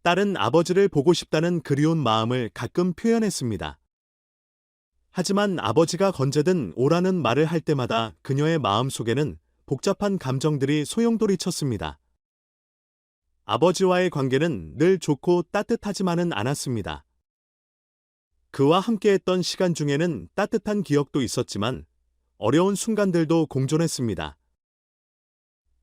딸은 아버지를 보고 싶다는 그리운 마음을 가끔 표현했습니다. 하지만 아버지가 건재든 오라는 말을 할 때마다 그녀의 마음속에는 복잡한 감정들이 소용돌이쳤습니다. 아버지와의 관계는 늘 좋고 따뜻하지만은 않았습니다. 그와 함께했던 시간 중에는 따뜻한 기억도 있었지만 어려운 순간들도 공존했습니다.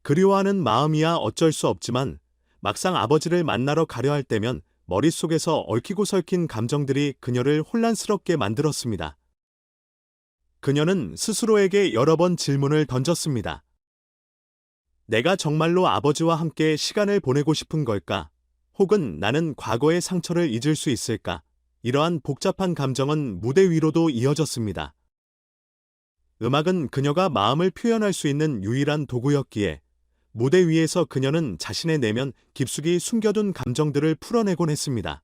그리워하는 마음이야 어쩔 수 없지만 막상 아버지를 만나러 가려 할 때면 머릿속에서 얽히고 설킨 감정들이 그녀를 혼란스럽게 만들었습니다. 그녀는 스스로에게 여러 번 질문을 던졌습니다. 내가 정말로 아버지와 함께 시간을 보내고 싶은 걸까? 혹은 나는 과거의 상처를 잊을 수 있을까? 이러한 복잡한 감정은 무대 위로도 이어졌습니다. 음악은 그녀가 마음을 표현할 수 있는 유일한 도구였기에 무대 위에서 그녀는 자신의 내면 깊숙이 숨겨둔 감정들을 풀어내곤 했습니다.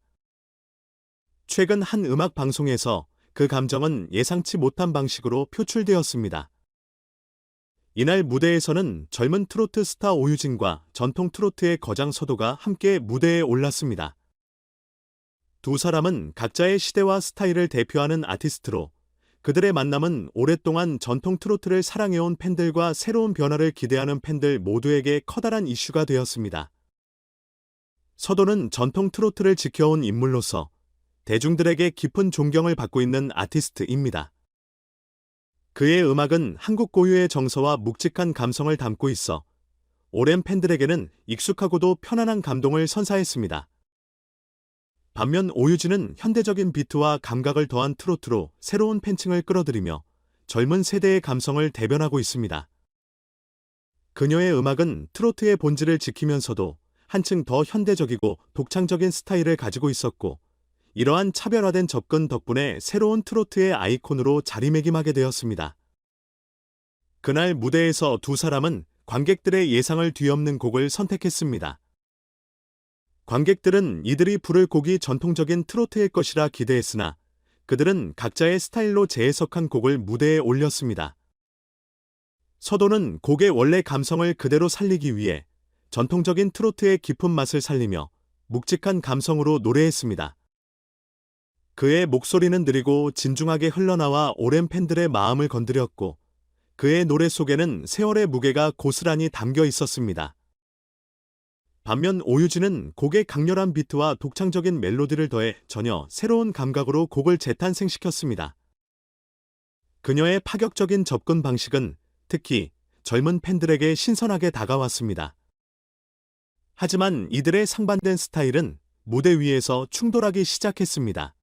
최근 한 음악 방송에서 그 감정은 예상치 못한 방식으로 표출되었습니다. 이날 무대에서는 젊은 트로트 스타 오유진과 전통 트로트의 거장 서도가 함께 무대에 올랐습니다. 두 사람은 각자의 시대와 스타일을 대표하는 아티스트로 그들의 만남은 오랫동안 전통 트로트를 사랑해온 팬들과 새로운 변화를 기대하는 팬들 모두에게 커다란 이슈가 되었습니다. 서도는 전통 트로트를 지켜온 인물로서 대중들에게 깊은 존경을 받고 있는 아티스트입니다. 그의 음악은 한국 고유의 정서와 묵직한 감성을 담고 있어 오랜 팬들에게는 익숙하고도 편안한 감동을 선사했습니다. 반면 오유진은 현대적인 비트와 감각을 더한 트로트로 새로운 팬층을 끌어들이며 젊은 세대의 감성을 대변하고 있습니다. 그녀의 음악은 트로트의 본질을 지키면서도 한층 더 현대적이고 독창적인 스타일을 가지고 있었고, 이러한 차별화된 접근 덕분에 새로운 트로트의 아이콘으로 자리매김하게 되었습니다. 그날 무대에서 두 사람은 관객들의 예상을 뒤엎는 곡을 선택했습니다. 관객들은 이들이 부를 곡이 전통적인 트로트일 것이라 기대했으나 그들은 각자의 스타일로 재해석한 곡을 무대에 올렸습니다. 서도는 곡의 원래 감성을 그대로 살리기 위해 전통적인 트로트의 깊은 맛을 살리며 묵직한 감성으로 노래했습니다. 그의 목소리는 느리고 진중하게 흘러나와 오랜 팬들의 마음을 건드렸고, 그의 노래 속에는 세월의 무게가 고스란히 담겨 있었습니다. 반면 오유진은 곡의 강렬한 비트와 독창적인 멜로디를 더해 전혀 새로운 감각으로 곡을 재탄생시켰습니다. 그녀의 파격적인 접근 방식은 특히 젊은 팬들에게 신선하게 다가왔습니다. 하지만 이들의 상반된 스타일은 무대 위에서 충돌하기 시작했습니다.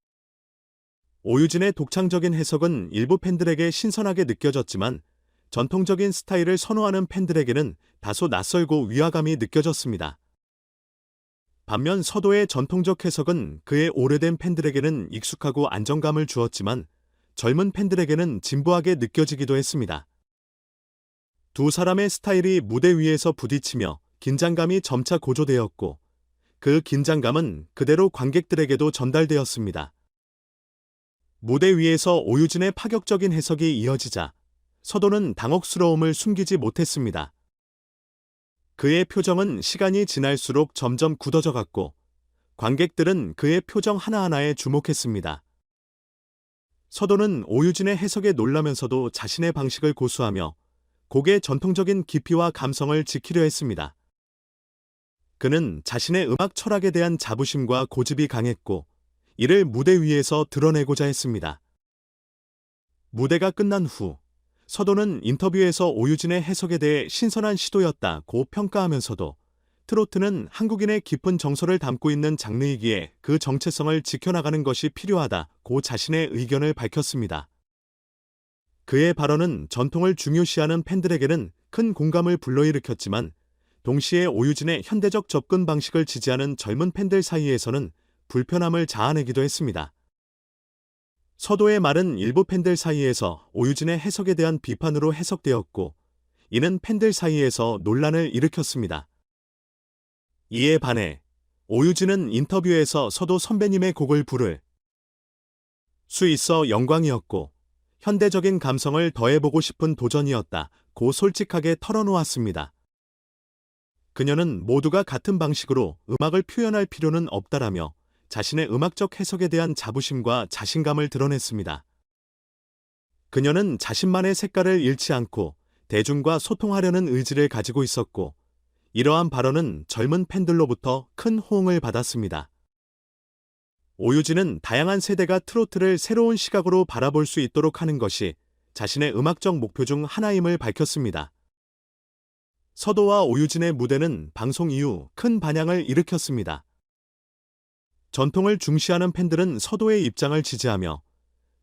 오유진의 독창적인 해석은 일부 팬들에게 신선하게 느껴졌지만 전통적인 스타일을 선호하는 팬들에게는 다소 낯설고 위화감이 느껴졌습니다. 반면 서도의 전통적 해석은 그의 오래된 팬들에게는 익숙하고 안정감을 주었지만 젊은 팬들에게는 진부하게 느껴지기도 했습니다. 두 사람의 스타일이 무대 위에서 부딪히며 긴장감이 점차 고조되었고, 그 긴장감은 그대로 관객들에게도 전달되었습니다. 무대 위에서 오유진의 파격적인 해석이 이어지자 서도는 당혹스러움을 숨기지 못했습니다. 그의 표정은 시간이 지날수록 점점 굳어져 갔고, 관객들은 그의 표정 하나하나에 주목했습니다. 서도는 오유진의 해석에 놀라면서도 자신의 방식을 고수하며 곡의 전통적인 깊이와 감성을 지키려 했습니다. 그는 자신의 음악 철학에 대한 자부심과 고집이 강했고, 이를 무대 위에서 드러내고자 했습니다. 무대가 끝난 후 서도는 인터뷰에서 오유진의 해석에 대해 신선한 시도였다고 평가하면서도 트로트는 한국인의 깊은 정서를 담고 있는 장르이기에 그 정체성을 지켜나가는 것이 필요하다고 자신의 의견을 밝혔습니다. 그의 발언은 전통을 중요시하는 팬들에게는 큰 공감을 불러일으켰지만 동시에 오유진의 현대적 접근 방식을 지지하는 젊은 팬들 사이에서는 불편함을 자아내기도 했습니다. 서도의 말은 일부 팬들 사이에서 오유진의 해석에 대한 비판으로 해석되었고, 이는 팬들 사이에서 논란을 일으켰습니다. 이에 반해 오유진은 인터뷰에서 서도 선배님의 곡을 부를 수 있어 영광이었고 현대적인 감성을 더해보고 싶은 도전이었다고 솔직하게 털어놓았습니다. 그녀는 모두가 같은 방식으로 음악을 표현할 필요는 없다라며 자신의 음악적 해석에 대한 자부심과 자신감을 드러냈습니다. 그녀는 자신만의 색깔을 잃지 않고 대중과 소통하려는 의지를 가지고 있었고, 이러한 발언은 젊은 팬들로부터 큰 호응을 받았습니다. 오유진은 다양한 세대가 트로트를 새로운 시각으로 바라볼 수 있도록 하는 것이 자신의 음악적 목표 중 하나임을 밝혔습니다. 서도와 오유진의 무대는 방송 이후 큰 반향을 일으켰습니다. 전통을 중시하는 팬들은 서도의 입장을 지지하며,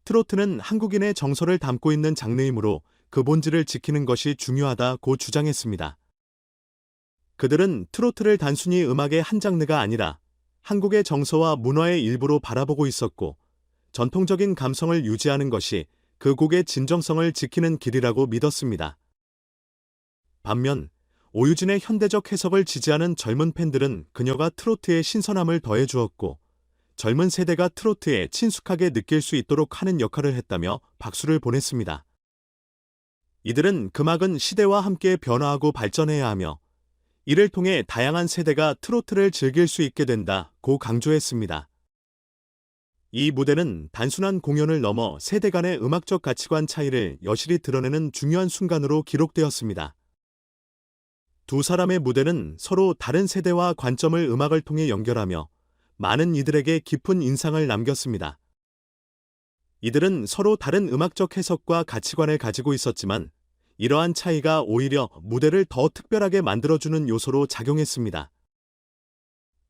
트로트는 한국인의 정서를 담고 있는 장르이므로 그 본질을 지키는 것이 중요하다고 주장했습니다. 그들은 트로트를 단순히 음악의 한 장르가 아니라 한국의 정서와 문화의 일부로 바라보고 있었고, 전통적인 감성을 유지하는 것이 그 곡의 진정성을 지키는 길이라고 믿었습니다. 반면 오유진의 현대적 해석을 지지하는 젊은 팬들은 그녀가 트로트에 신선함을 더해 주었고, 젊은 세대가 트로트에 친숙하게 느낄 수 있도록 하는 역할을 했다며 박수를 보냈습니다. 이들은 음악은 시대와 함께 변화하고 발전해야 하며, 이를 통해 다양한 세대가 트로트를 즐길 수 있게 된다고 강조했습니다. 이 무대는 단순한 공연을 넘어 세대 간의 음악적 가치관 차이를 여실히 드러내는 중요한 순간으로 기록되었습니다. 두 사람의 무대는 서로 다른 세대와 관점을 음악을 통해 연결하며 많은 이들에게 깊은 인상을 남겼습니다. 이들은 서로 다른 음악적 해석과 가치관을 가지고 있었지만, 이러한 차이가 오히려 무대를 더 특별하게 만들어주는 요소로 작용했습니다.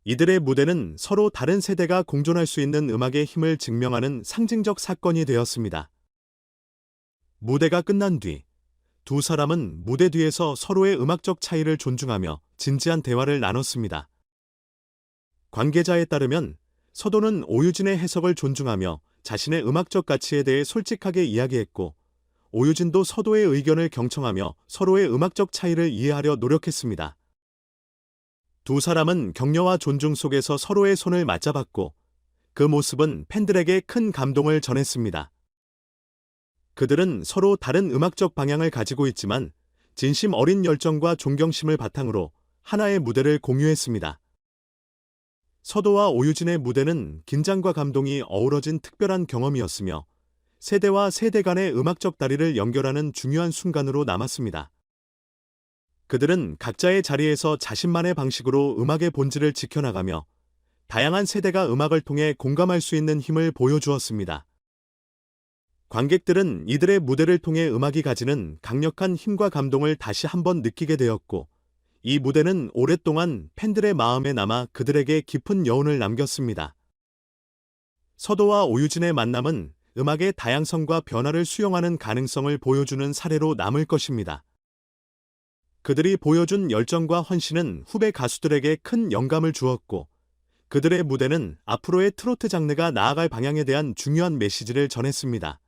이들의 무대는 서로 다른 세대가 공존할 수 있는 음악의 힘을 증명하는 상징적 사건이 되었습니다. 무대가 끝난 뒤, 두 사람은 무대 뒤에서 서로의 음악적 차이를 존중하며 진지한 대화를 나눴습니다. 관계자에 따르면 서도는 오유진의 해석을 존중하며 자신의 음악적 가치에 대해 솔직하게 이야기했고, 오유진도 서도의 의견을 경청하며 서로의 음악적 차이를 이해하려 노력했습니다. 두 사람은 격려와 존중 속에서 서로의 손을 맞잡았고, 그 모습은 팬들에게 큰 감동을 전했습니다. 그들은 서로 다른 음악적 방향을 가지고 있지만 진심 어린 열정과 존경심을 바탕으로 하나의 무대를 공유했습니다. 서도와 오유진의 무대는 긴장과 감동이 어우러진 특별한 경험이었으며, 세대와 세대 간의 음악적 다리를 연결하는 중요한 순간으로 남았습니다. 그들은 각자의 자리에서 자신만의 방식으로 음악의 본질을 지켜나가며 다양한 세대가 음악을 통해 공감할 수 있는 힘을 보여주었습니다. 관객들은 이들의 무대를 통해 음악이 가지는 강력한 힘과 감동을 다시 한번 느끼게 되었고, 이 무대는 오랫동안 팬들의 마음에 남아 그들에게 깊은 여운을 남겼습니다. 서도와 오유진의 만남은 음악의 다양성과 변화를 수용하는 가능성을 보여주는 사례로 남을 것입니다. 그들이 보여준 열정과 헌신은 후배 가수들에게 큰 영감을 주었고, 그들의 무대는 앞으로의 트로트 장르가 나아갈 방향에 대한 중요한 메시지를 전했습니다.